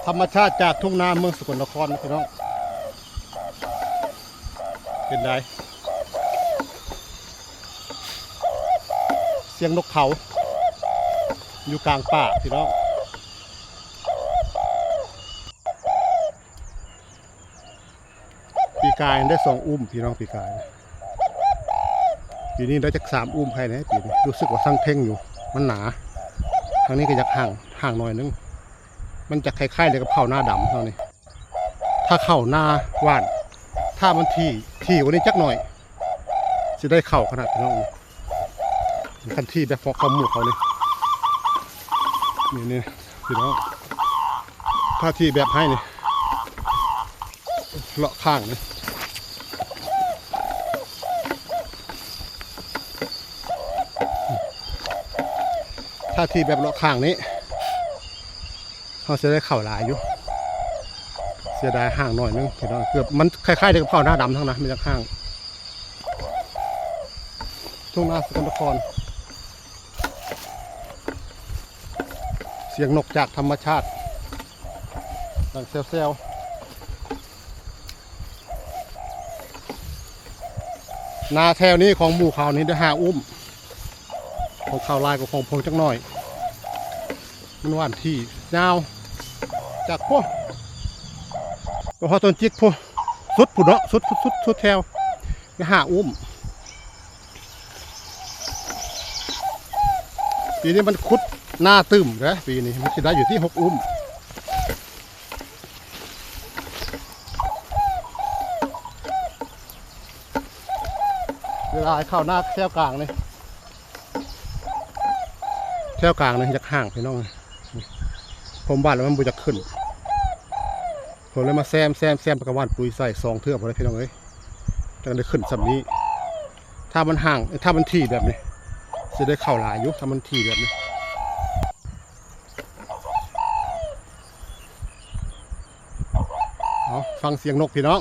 ธรรมชาติจากทุ่งนาเมืองสกลนครนะพี่น้องเป็นไงเสียงนกเขาอยู่กลางป่าพี่น้องปีกายได้2 อุ้มพี่น้องปีกายปีนี้ได้จาก3 อุ้มภายในปีนี้รู้สึกว่าทั้งเพ่งอยู่มันหนาทางนี้ก็อยากห่างหน่อยนึงมันจะคล้ายๆเลยกับเข่าหน้าดำเท่านี้ถ้าเข่าหน้าว่านถ้ามันที่กว่านี้จักหน่อยจะได้เข่าขนาดพี่น้องคันที่แบบฟอกความหมูเขานี่นี่พี่น้องถ้าที่แบบให้นี่เลาะข้างนี่ถ้าที่แบบเลาะข้างนี้เขาจะได้เข่าลายอยู่เสียดายห่างหน่อยนึงพี่น้องเกือบมันคล้ายๆกับเข่าหน้าดำทั้งนั้นมีแต่ข้างทุ่งนาสกลนครเสียงนกจากธรรมชาติดังเซลนาแถวนี้ของหมู่เขานี้ได้5 อุ้มของเขาลายกับของพงจักหน่อยมันหวานที่ยาวจากพวกก็พอต้นจิกพวกสุดผุดเนาะสุดแถวได้5 อุ้มปีนี้มันคุดหน้าตึมนะปีนี้มันจะได้อยู่ที่6 อุ้มเวลาเข้าหน้าแถวกลางเลยแถวกลางเลยจากห่างพี่น้องผมบ้านแล้วมันบุจะขึ้นผมเลยมาแซมประกวานปุ๋ยใส่2 เทือกพอเลยพี่น้องเลยจะได้ขึ้นสำนี้ถ้ามันห่างถ้ามันถี่แบบนี้จะได้เข้าหลายยุคถ้ามันถี่แบบนี้เอาฟังเสียงนกพี่น้อง